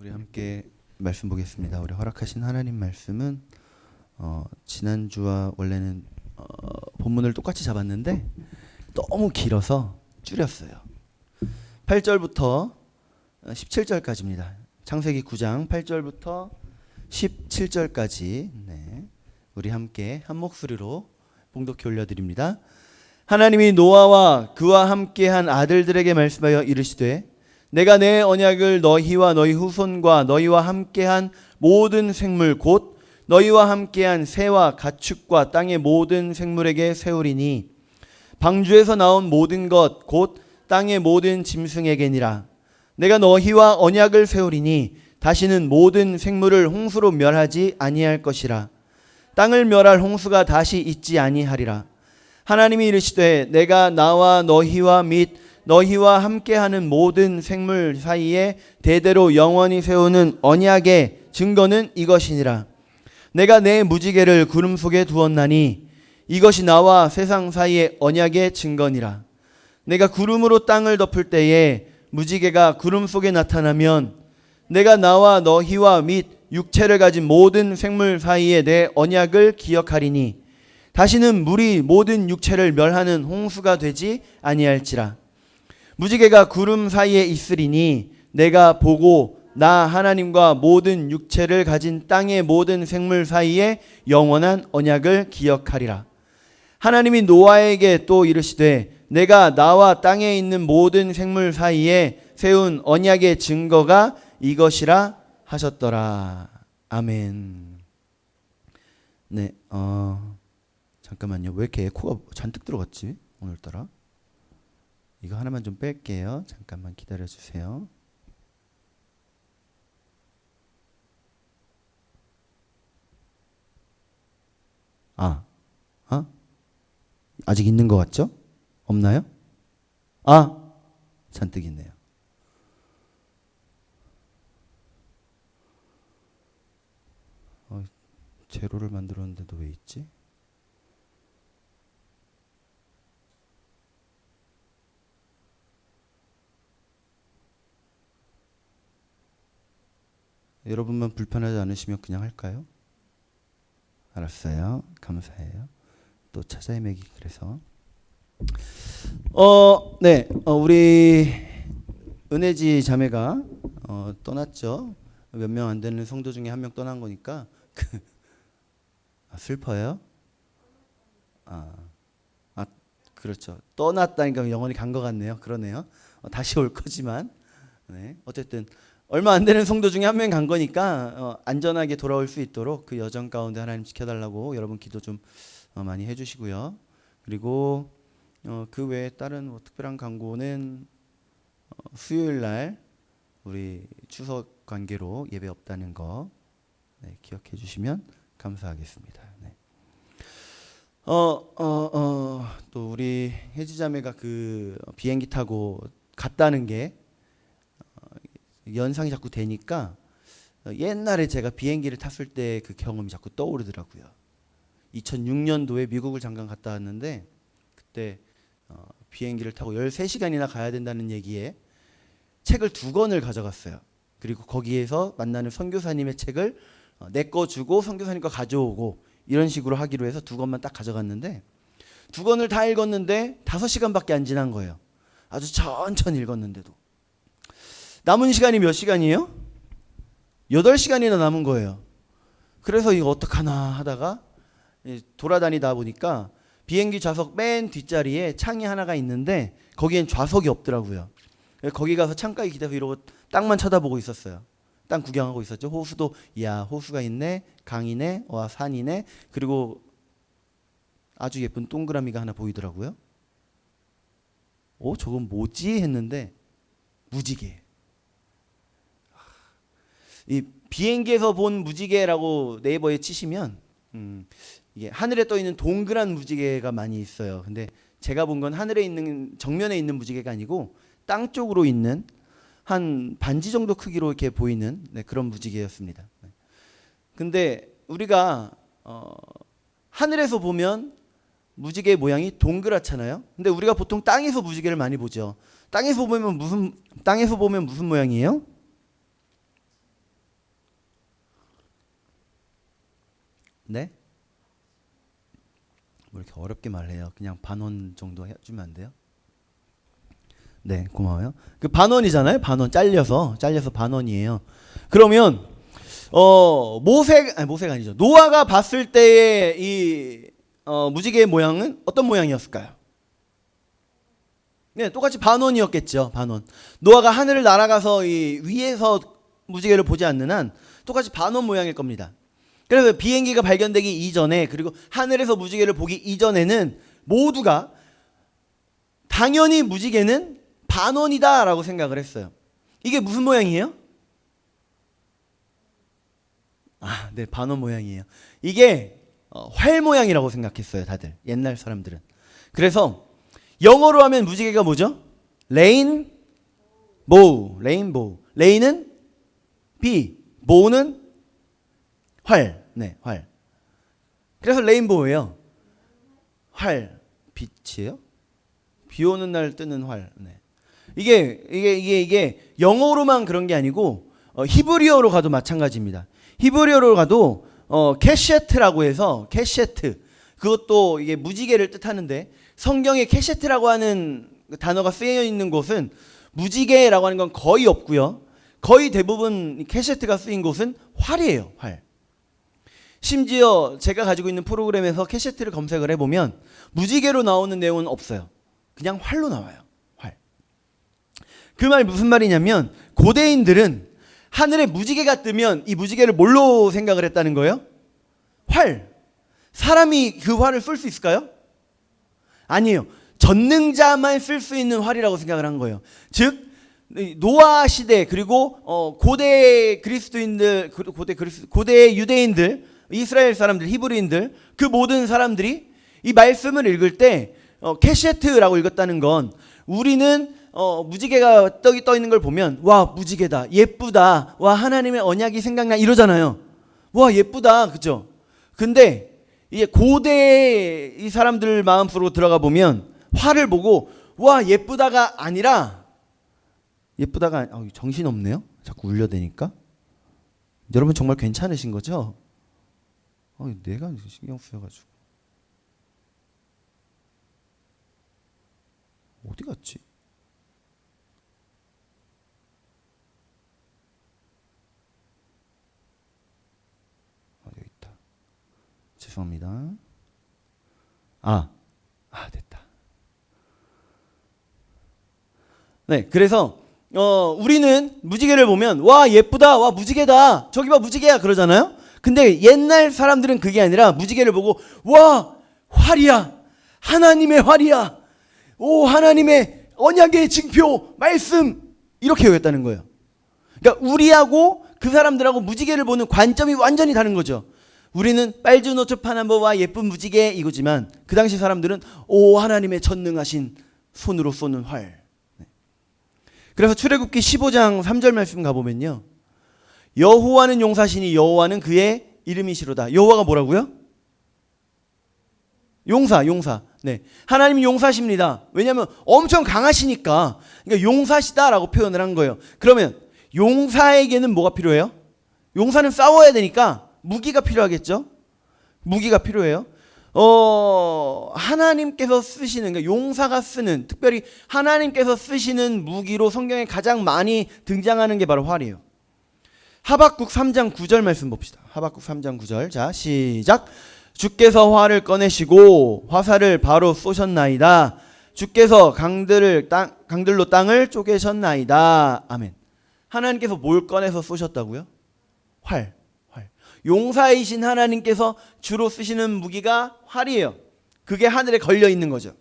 우리 함께 말씀 보겠습니다. 우리 허락하신 하나님 말씀은 지난주와 원래는 본문을 똑같이 잡았는데 너무 길어서 줄였어요. 8절부터 17절까지입니다. 창세기 9장 8절부터 17절까지 우리 함께 한 목소리로 봉독해 올려드립니다. 하나님이 노아와 그와 함께한 아들들에게 말씀하여 이르시되 내가 내 언약을 너희와 너희 후손과 너희와 함께한 모든 생물 곧 너희와 함께한 새와 가축과 땅의 모든 생물에게 세우리니 방주에서 나온 모든 것 곧 땅의 모든 짐승에게니라. 내가 너희와 언약을 세우리니 다시는 모든 생물을 홍수로 멸하지 아니할 것이라. 땅을 멸할 홍수가 다시 있지 아니하리라. 하나님이 이르시되 내가 나와 너희와 및 너희와 함께하는 모든 생물 사이에 대대로 영원히 세우는 언약의 증거는 이것이니라. 내가 내 무지개를 구름 속에 두었나니 이것이 나와 세상 사이의 언약의 증거니라. 내가 구름으로 땅을 덮을 때에 무지개가 구름 속에 나타나면 내가 나와 너희와 및 육체를 가진 모든 생물 사이에 내 언약을 기억하리니 다시는 물이 모든 육체를 멸하는 홍수가 되지 아니할지라. 무지개가 구름 사이에 있으리니 내가 보고 나 하나님과 모든 육체를 가진 땅의 모든 생물 사이에 영원한 언약을 기억하리라. 하나님이 노아에게 또 이르시되 내가 나와 땅에 있는 모든 생물 사이에 세운 언약의 증거가 이것이라 하셨더라. 아멘. 네, 잠깐만요. 왜 이렇게 에코가 잔뜩 들어갔지? 오늘따라. 이거 하나만 좀 뺄게요. 잠깐만 기다려 주세요. 아직 있는 것 같죠? 없나요? 잔뜩 있네요. 제로를 만들었는데도 왜 있지? 여러분만 불편하지 않으시면 그냥 할까요? 알았어요. 감사해요. 또 찾아 헤매기 그래서 우리 은혜지 자매가 떠났죠. 몇 명 안 되는 성도 중에 한 명 떠난 거니까 슬퍼요? 그렇죠. 떠났다니까 영원히 간 것 같네요. 그러네요. 다시 올 거지만 어쨌든 얼마 안 되는 성도 중에 한 명 간 거니까 안전하게 돌아올 수 있도록 그 여정 가운데 하나님 지켜달라고 여러분 기도 좀 많이 해주시고요. 그리고 그 외에 다른 특별한 광고는 수요일 날 우리 추석 관계로 예배 없다는 거 기억해 주시면 감사하겠습니다. 또 우리 혜지자매가 그 비행기 타고 갔다는 게 연상이 자꾸 되니까 옛날에 제가 비행기를 탔을 때 그 경험이 자꾸 떠오르더라고요. 2006년도에 미국을 잠깐 갔다 왔는데 그때 비행기를 타고 13시간이나 가야 된다는 얘기에 책을 2권을 가져갔어요. 그리고 거기에서 만나는 선교사님의 책을 내 거 주고 선교사님 거 가져오고 이런 식으로 하기로 해서 2권만 딱 가져갔는데 2권을 다 읽었는데 5시간밖에 안 지난 거예요. 아주 천천히 읽었는데도. 남은 시간이 몇 시간이에요? 8시간이나 남은 거예요. 그래서 이거 어떡하나 하다가 돌아다니다 보니까 비행기 좌석 맨 뒷자리에 창이 하나가 있는데 거기엔 좌석이 없더라고요. 거기 가서 창가에 기대서 이러고 땅만 쳐다보고 있었어요. 땅 구경하고 있었죠. 호수도 호수가 있네, 강이네, 산이네. 그리고 아주 예쁜 동그라미가 하나 보이더라고요. 저건 뭐지 했는데 무지개. 이 비행기에서 본 무지개라고 네이버에 치시면 이게 하늘에 떠 있는 동그란 무지개가 많이 있어요. 근데 제가 본 건 하늘에 있는 정면에 있는 무지개가 아니고 땅 쪽으로 있는 한 반지 정도 크기로 이렇게 보이는 그런 무지개였습니다. 근데 우리가 하늘에서 보면 무지개 모양이 동그랗잖아요. 근데 우리가 보통 땅에서 무지개를 많이 보죠. 땅에서 보면 무슨 모양이에요? 네? 뭐 이렇게 어렵게 말해요. 그냥 반원 정도 해주면 안 돼요? 네, 고마워요. 그 반원이잖아요. 반원 잘려서 반원이에요. 그러면 모세가 아니죠. 노아가 봤을 때의 이 무지개의 모양은 어떤 모양이었을까요? 네, 똑같이 반원이었겠죠. 반원. 노아가 하늘을 날아가서 이 위에서 무지개를 보지 않는 한 똑같이 반원 모양일 겁니다. 그래서 비행기가 발견되기 이전에 그리고 하늘에서 무지개를 보기 이전에는 모두가 당연히 무지개는 반원이다라고 생각을 했어요. 이게 무슨 모양이에요? 아, 네, 반원 모양이에요. 이게 활 모양이라고 생각했어요, 다들. 옛날 사람들은. 그래서 영어로 하면 무지개가 뭐죠? 레인보우. 레인은 비, 보우는 활. 네, 활. 그래서 레인보우예요. 활, 빛이에요? 비 오는 날 뜨는 활. 네. 이게 영어로만 그런 게 아니고 히브리어로 가도 마찬가지입니다. 히브리어로 가도 캐셰트라고 해서 캐셰트 그것도 이게 무지개를 뜻하는데 성경에 캐셰트라고 하는 단어가 쓰여 있는 곳은 무지개라고 하는 건 거의 없고요. 거의 대부분 캐셰트가 쓰인 곳은 활이에요. 활. 심지어 제가 가지고 있는 프로그램에서 캐셰트를 검색을 해보면 무지개로 나오는 내용은 없어요. 그냥 활로 나와요. 활. 그 말 무슨 말이냐면 고대인들은 하늘에 무지개가 뜨면 이 무지개를 뭘로 생각을 했다는 거예요? 활. 사람이 그 활을 쏠 수 있을까요? 아니에요. 전능자만 쓸 수 있는 활이라고 생각을 한 거예요. 즉 노아 시대 그리고 고대 그리스도인들 고대 유대인들 이스라엘 사람들 히브리인들 그 모든 사람들이 이 말씀을 읽을 때 캐셰트라고 읽었다는 건 우리는 무지개가 떠 있는 걸 보면 와 무지개다 예쁘다 와 하나님의 언약이 생각나 이러잖아요. 와 예쁘다 그죠? 근데 이제 고대 이 사람들 마음속으로 들어가 보면 활을 보고 와 예쁘다가 아니라 정신 없네요. 자꾸 울려대니까. 여러분 정말 괜찮으신 거죠? 내가 신경 쓰여가지고 어디 갔지? 여기 있다. 죄송합니다. 됐다. 네, 그래서 우리는 무지개를 보면 와 예쁘다, 와 무지개다, 저기 봐 무지개야 그러잖아요. 근데 옛날 사람들은 그게 아니라 무지개를 보고 와 활이야, 하나님의 활이야, 오 하나님의 언약의 징표 말씀 이렇게 여겼다는 거예요. 그러니까 우리하고 그 사람들하고 무지개를 보는 관점이 완전히 다른 거죠. 우리는 빨주 노초 파남보와 예쁜 무지개 이거지만 그 당시 사람들은 오 하나님의 전능하신 손으로 쏘는 활. 그래서 출애굽기 15장 3절 말씀 가보면요. 여호와는 용사시니 여호와는 그의 이름이시로다. 여호와가 뭐라고요? 용사. 네, 하나님이 용사십니다. 왜냐하면 엄청 강하시니까 그러니까 용사시다라고 표현을 한 거예요. 그러면 용사에게는 뭐가 필요해요? 용사는 싸워야 되니까 무기가 필요하겠죠. 무기가 필요해요. 하나님께서 쓰시는 그러니까 용사가 쓰는 특별히 하나님께서 쓰시는 무기로 성경에 가장 많이 등장하는 게 바로 활이에요. 하박국 3장 9절 말씀 봅시다. 하박국 3장 9절. 자, 시작. 주께서 활을 꺼내시고 화살을 바로 쏘셨나이다. 주께서 강들로 땅을 쪼개셨나이다. 아멘. 하나님께서 뭘 꺼내서 쏘셨다고요? 활. 용사이신 하나님께서 주로 쓰시는 무기가 활이에요. 그게 하늘에 걸려 있는 거죠.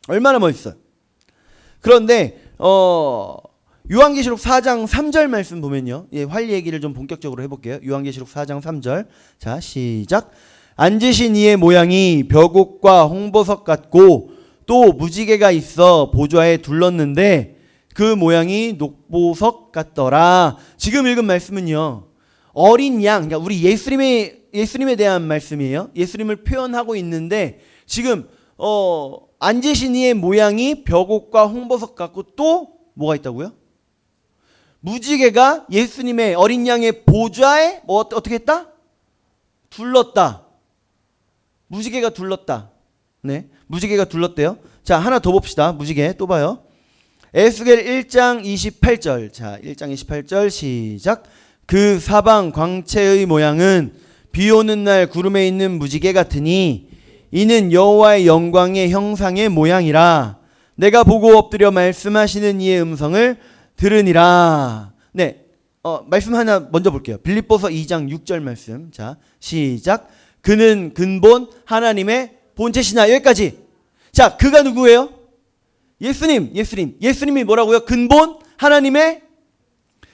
얼마나 멋있어요. 그런데 요한계시록 4장 3절 말씀 보면요. 활 얘기를 좀 본격적으로 해볼게요. 요한계시록 4장 3절. 자, 시작. 앉으신 이의 모양이 벼곡과 홍보석 같고 또 무지개가 있어 보좌에 둘렀는데 그 모양이 녹보석 같더라. 지금 읽은 말씀은요. 어린 양, 그러니까 우리 예수님에 대한 말씀이에요. 예수님을 표현하고 있는데 지금 앉으신 이의 모양이 벼곡과 홍보석 같고 또 뭐가 있다고요? 무지개가 예수님의 어린 양의 보좌에 어떻게 했다? 둘렀다. 무지개가 둘렀다. 네, 무지개가 둘렀대요. 자, 하나 더 봅시다. 무지개 또 봐요. 에스겔 1장 28절. 자, 1장 28절 시작. 그 사방 광채의 모양은 비 오는 날 구름에 있는 무지개 같으니 이는 여호와의 영광의 형상의 모양이라. 내가 보고 엎드려 말씀하시는 이의 음성을 들으니라. 네, 말씀 하나 먼저 볼게요. 빌립보서 2장 6절 말씀. 자, 시작. 그는 근본 하나님의 본체시나. 여기까지. 자, 그가 누구예요? 예수님이 뭐라고요? 근본 하나님의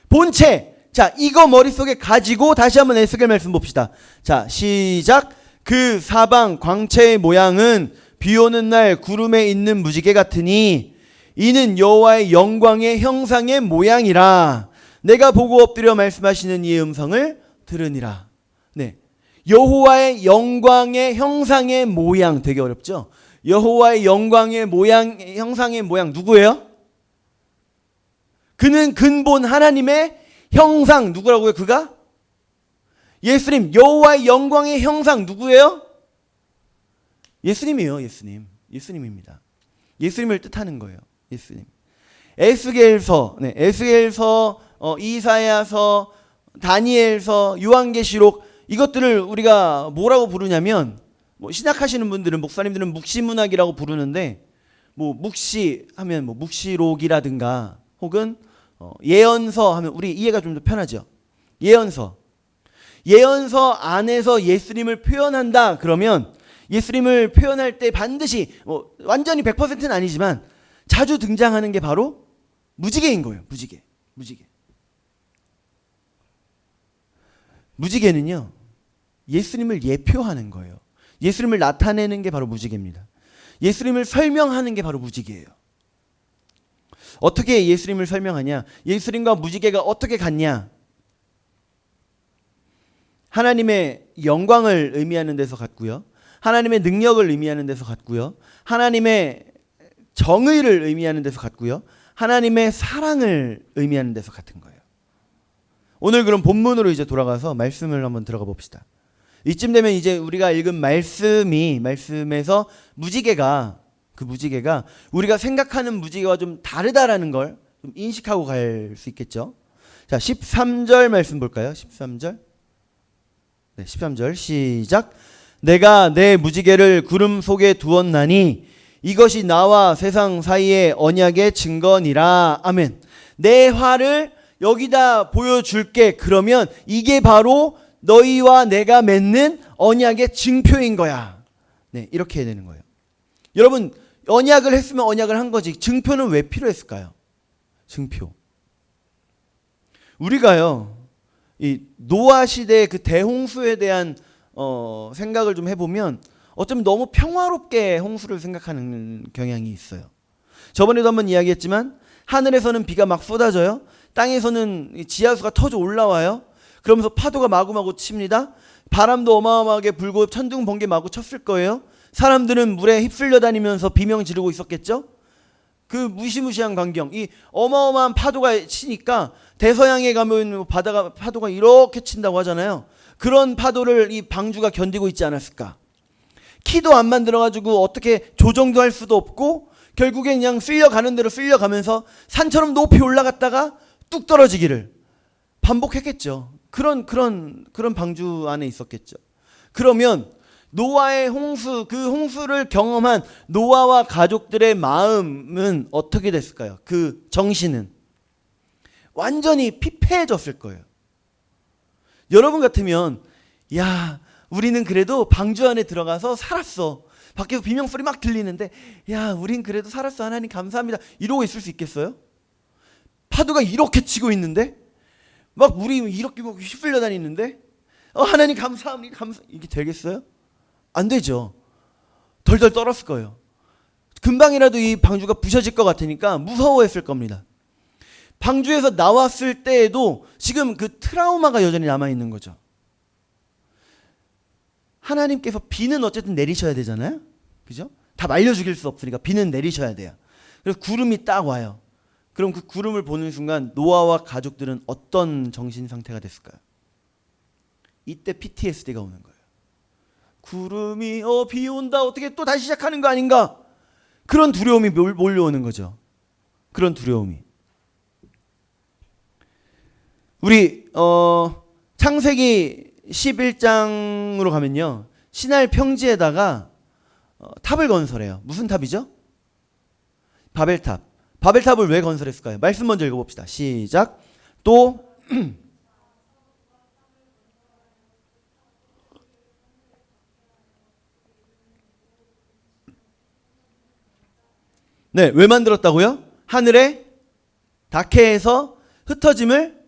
본체. 자, 이거 머릿속에 가지고 다시 한번 에스겔 말씀 봅시다. 자, 시작. 그 사방 광채의 모양은 비 오는 날 구름에 있는 무지개 같으니 이는 여호와의 영광의 형상의 모양이라. 내가 보고 엎드려 말씀하시는 이의 음성을 들으니라. 네, 여호와의 영광의 형상의 모양. 되게 어렵죠? 여호와의 영광의 모양, 형상의 모양 누구예요? 그는 근본 하나님의 형상. 누구라고요? 그가? 예수님. 여호와의 영광의 형상 누구예요? 예수님이에요. 예수님입니다. 예수님을 뜻하는 거예요. 예수님. 에스겔서, 네, 에스겔서, 이사야서, 다니엘서, 요한계시록, 이것들을 우리가 뭐라고 부르냐면, 뭐 신학하시는 분들은, 목사님들은 묵시문학이라고 부르는데, 뭐 묵시 하면 뭐 묵시록이라든가 혹은 예언서 하면 우리 이해가 좀 더 편하죠. 예언서 안에서 예수님을 표현한다 그러면, 예수님을 표현할 때 반드시 완전히 100%는 아니지만 자주 등장하는 게 바로 무지개인 거예요. 무지개는요, 예수님을 예표하는 거예요. 예수님을 나타내는 게 바로 무지개입니다. 예수님을 설명하는 게 바로 무지개예요. 어떻게 예수님을 설명하냐? 예수님과 무지개가 어떻게 같냐? 하나님의 영광을 의미하는 데서 같고요. 하나님의 능력을 의미하는 데서 같고요. 하나님의 정의를 의미하는 데서 같고요. 하나님의 사랑을 의미하는 데서 같은 거예요. 오늘 그럼 본문으로 이제 돌아가서 말씀을 한번 들어가 봅시다. 이쯤 되면 이제 우리가 읽은 말씀에서 무지개가, 그 무지개가 우리가 생각하는 무지개와 좀 다르다라는 걸 좀 인식하고 갈 수 있겠죠. 자, 13절 말씀 볼까요? 13절. 네, 13절 시작. 내가 내 무지개를 구름 속에 두었나니 이것이 나와 세상 사이의 언약의 증거니라. 아멘. 내 화를 여기다 보여줄게. 그러면 이게 바로 너희와 내가 맺는 언약의 증표인 거야. 네, 이렇게 해야 되는 거예요. 여러분, 언약을 했으면 언약을 한 거지. 증표는 왜 필요했을까요? 증표. 우리가요, 이 노아 시대의 그 대홍수에 대한 생각을 좀 해보면 어쩌면 너무 평화롭게 홍수를 생각하는 경향이 있어요. 저번에도 한번 이야기했지만 하늘에서는 비가 막 쏟아져요. 땅에서는 지하수가 터져 올라와요. 그러면서 파도가 마구마구 칩니다. 바람도 어마어마하게 불고 천둥 번개 마구 쳤을 거예요. 사람들은 물에 휩쓸려 다니면서 비명 지르고 있었겠죠. 그 무시무시한 광경, 이 어마어마한 파도가 치니까 대서양에 가면 파도가 이렇게 친다고 하잖아요. 그런 파도를 이 방주가 견디고 있지 않았을까. 키도 안 만들어가지고 어떻게 조정도 할 수도 없고 결국엔 그냥 쓸려가는 대로 쓸려가면서 산처럼 높이 올라갔다가 뚝 떨어지기를 반복했겠죠. 그런 방주 안에 있었겠죠. 그러면 노아의 홍수, 그 홍수를 경험한 노아와 가족들의 마음은 어떻게 됐을까요? 그 정신은 완전히 피폐해졌을 거예요. 여러분 같으면, 야, 우리는 그래도 방주 안에 들어가서 살았어. 밖에서 비명소리 막 들리는데, 야, 우린 그래도 살았어. 하나님 감사합니다. 이러고 있을 수 있겠어요? 파도가 이렇게 치고 있는데, 막 물이 이렇게 휩쓸려 다니는데, 하나님 감사합니다. 이게 되겠어요? 안 되죠. 덜덜 떨었을 거예요. 금방이라도 이 방주가 부셔질 것 같으니까 무서워했을 겁니다. 방주에서 나왔을 때에도 지금 그 트라우마가 여전히 남아있는 거죠. 하나님께서 비는 어쨌든 내리셔야 되잖아요. 그죠? 다 말려 죽일 수 없으니까 비는 내리셔야 돼요. 그래서 구름이 딱 와요. 그럼 그 구름을 보는 순간 노아와 가족들은 어떤 정신 상태가 됐을까요? 이때 PTSD가 오는 거예요. 구름이 비 온다 어떻게 또 다시 시작하는 거 아닌가? 그런 두려움이 몰려오는 거죠. 그런 두려움이. 우리 창세기 11장으로 가면요. 시날 평지에다가 탑을 건설해요. 무슨 탑이죠? 바벨탑. 바벨탑을 왜 건설했을까요? 말씀 먼저 읽어봅시다. 시작. 또 네, 왜 만들었다고요? 하늘에 다케에서 흩어짐을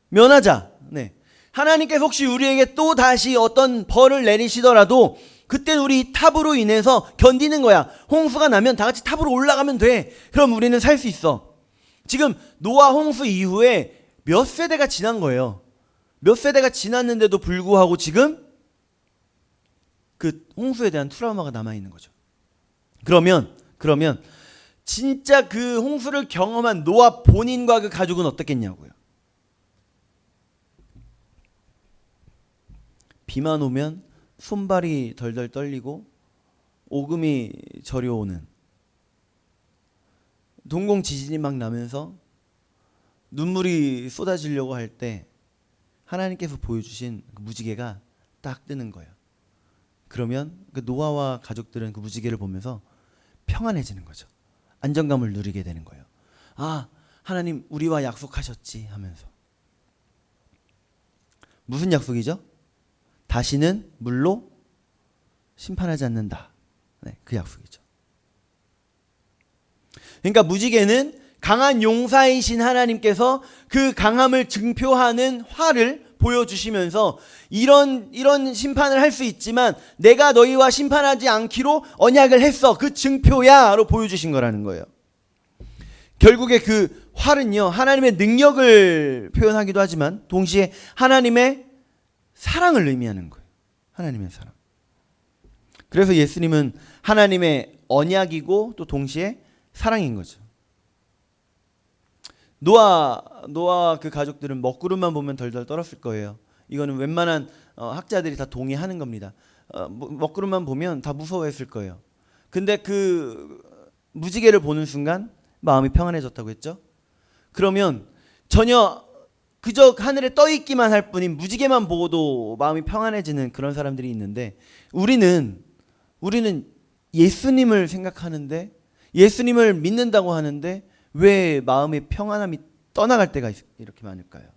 면하자. 네. 하나님께서 혹시 우리에게 또 다시 어떤 벌을 내리시더라도 그때는 우리 탑으로 인해서 견디는 거야. 홍수가 나면 다 같이 탑으로 올라가면 돼. 그럼 우리는 살 수 있어. 지금 노아 홍수 이후에 몇 세대가 지난 거예요. 몇 세대가 지났는데도 불구하고 지금 그 홍수에 대한 트라우마가 남아있는 거죠. 그러면 진짜 그 홍수를 경험한 노아 본인과 그 가족은 어떻겠냐고요. 비만 오면 손발이 덜덜 떨리고 오금이 저려오는, 동공 지진이 막 나면서 눈물이 쏟아지려고 할 때 하나님께서 보여주신 그 무지개가 딱 뜨는 거예요. 그러면 그 노아와 가족들은 그 무지개를 보면서 평안해지는 거죠. 안정감을 누리게 되는 거예요. 아, 하나님 우리와 약속하셨지 하면서. 무슨 약속이죠? 다시는 물로 심판하지 않는다. 네, 그 약속이죠. 그러니까 무지개는 강한 용사이신 하나님께서 그 강함을 증표하는 화를 보여주시면서 이런 심판을 할 수 있지만 내가 너희와 심판하지 않기로 언약을 했어. 그 증표야로 보여주신 거라는 거예요. 결국에 그 활은요, 하나님의 능력을 표현하기도 하지만 동시에 하나님의 사랑을 의미하는 거예요. 하나님의 사랑. 그래서 예수님은 하나님의 언약이고 또 동시에 사랑인 거죠. 노아 그 가족들은 먹구름만 보면 덜덜 떨었을 거예요. 이거는 웬만한 학자들이 다 동의하는 겁니다. 먹구름만 보면 다 무서워했을 거예요. 근데 그 무지개를 보는 순간 마음이 평안해졌다고 했죠. 그러면 전혀 그저 하늘에 떠 있기만 할 뿐인 무지개만 보고도 마음이 평안해지는 그런 사람들이 있는데 우리는 예수님을 생각하는데 예수님을 믿는다고 하는데 왜 마음의 평안함이 떠나갈 때가 이렇게 많을까요?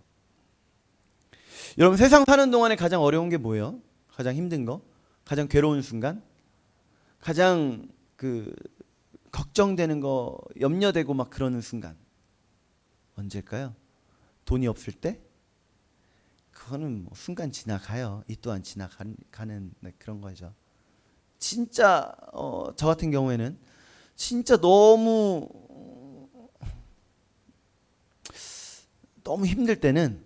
여러분, 세상 사는 동안에 가장 어려운 게 뭐예요? 가장 힘든 거? 가장 괴로운 순간? 가장 걱정되는 거, 염려되고 막 그러는 순간 언제일까요? 돈이 없을 때? 그거는 뭐 순간 지나가요. 이 또한 지나가는 그런 거죠. 진짜 저 같은 경우에는 진짜 너무 힘들 때는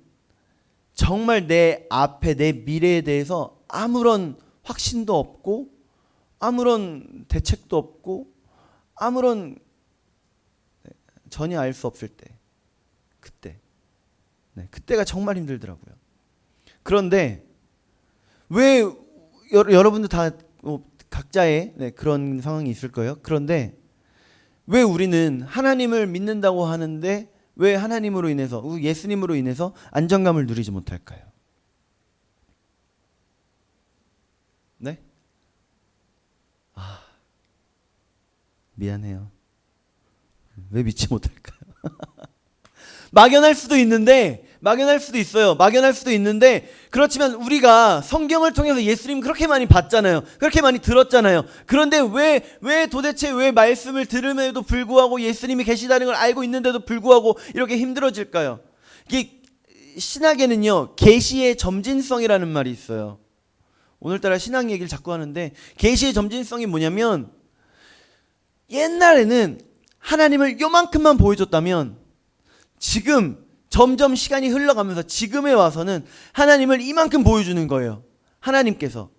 정말 내 앞에 내 미래에 대해서 아무런 확신도 없고 아무런 대책도 없고 아무런 전혀 알 수 없을 때, 그때가 정말 힘들더라고요. 그런데 왜 여러분도 다 각자의 그런 상황이 있을 거예요. 그런데 왜 우리는 하나님을 믿는다고 하는데 왜 하나님으로 인해서, 예수님으로 인해서 안정감을 누리지 못할까요? 네? 미안해요. 왜 믿지 못할까요? 막연할 수도 있어요. 막연할 수도 있는데 그렇지만 우리가 성경을 통해서 예수님 그렇게 많이 봤잖아요. 그렇게 많이 들었잖아요. 그런데 왜 도대체 왜 말씀을 들음에도 불구하고 예수님이 계시다는 걸 알고 있는데도 불구하고 이렇게 힘들어질까요? 이게 신학에는요, 계시의 점진성이라는 말이 있어요. 오늘따라 신학 얘기를 자꾸 하는데 계시의 점진성이 뭐냐면 옛날에는 하나님을 요만큼만 보여줬다면 지금 점점 시간이 흘러가면서 지금에 와서는 하나님을 이만큼 보여주는 거예요. 하나님께서.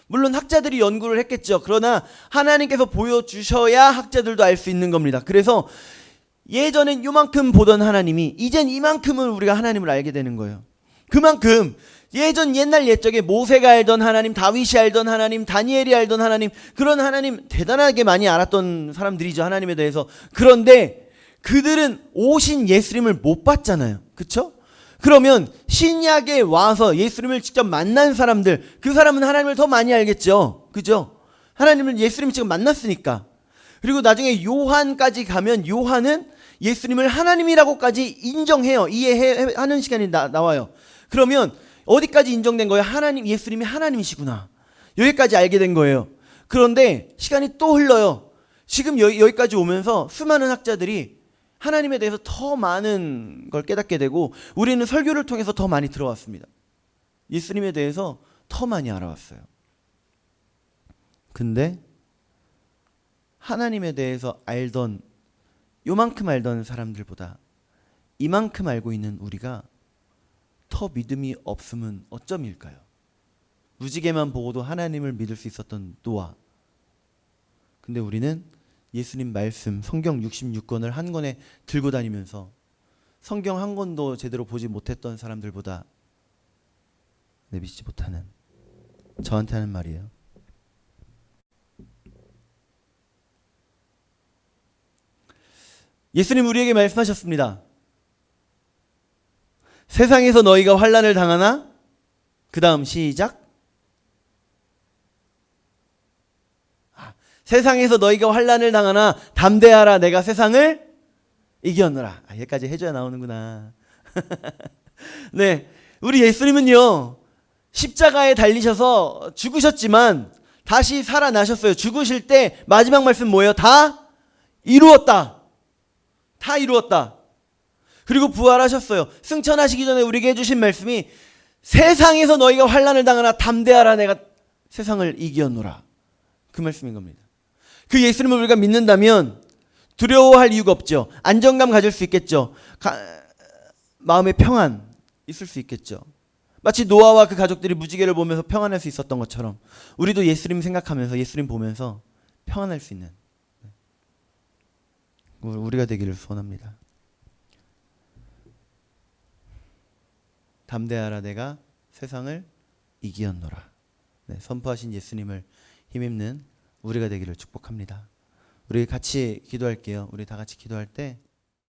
물론 학자들이 연구를 했겠죠. 그러나 하나님께서 보여주셔야 학자들도 알 수 있는 겁니다. 그래서 예전엔 요만큼 보던 하나님이 이젠 이만큼은 우리가 하나님을 알게 되는 거예요. 그만큼 옛날 옛적에 모세가 알던 하나님, 다윗이 알던 하나님, 다니엘이 알던 하나님, 그런 하나님 대단하게 많이 알았던 사람들이죠. 하나님에 대해서. 그런데 그들은 오신 예수님을 못 봤잖아요. 그렇죠? 그러면 신약에 와서 예수님을 직접 만난 사람들, 그 사람은 하나님을 더 많이 알겠죠. 그죠? 하나님을 예수님을 직접 만났으니까. 그리고 나중에 요한까지 가면 요한은 예수님을 하나님이라고까지 인정해요. 이해하는 시간이 나와요. 그러면 어디까지 인정된 거예요? 예수님이 하나님이시구나. 여기까지 알게 된 거예요. 그런데 시간이 또 흘러요. 지금 여기까지 오면서 수많은 학자들이 하나님에 대해서 더 많은 걸 깨닫게 되고 우리는 설교를 통해서 더 많이 들어왔습니다. 예수님에 대해서 더 많이 알아왔어요. 근데 하나님에 대해서 요만큼 알던 사람들보다 이만큼 알고 있는 우리가 더 믿음이 없음은 어점일까요? 무지개만 보고도 하나님을 믿을 수 있었던 노아. 근데 우리는 예수님 말씀 성경 66권을 한 권에 들고 다니면서 성경 한 권도 제대로 보지 못했던 사람들보다 믿지 못하는, 저한테 하는 말이에요. 예수님 우리에게 말씀하셨습니다. 세상에서 너희가 환난을 당하나? 그 다음 시작. 세상에서 너희가 환난을 당하나 담대하라, 내가 세상을 이겼노라. 여기까지 해줘야 나오는구나. 네, 우리 예수님은요 십자가에 달리셔서 죽으셨지만 다시 살아나셨어요. 죽으실 때 마지막 말씀 뭐예요? 다 이루었다. 다 이루었다. 그리고 부활하셨어요. 승천하시기 전에 우리에게 해주신 말씀이 세상에서 너희가 환난을 당하나 담대하라, 내가 세상을 이겼노라. 그 말씀인 겁니다. 그 예수님을 우리가 믿는다면 두려워할 이유가 없죠. 안정감 가질 수 있겠죠. 마음의 평안 있을 수 있겠죠. 마치 노아와 그 가족들이 무지개를 보면서 평안할 수 있었던 것처럼 우리도 예수님 생각하면서 예수님 보면서 평안할 수 있는 우리가 되기를 소원합니다. 담대하라, 내가 세상을 이기었노라. 네, 선포하신 예수님을 힘입는 우리가 되기를 축복합니다. 우리 같이 기도할게요. 우리 다 같이 기도할 때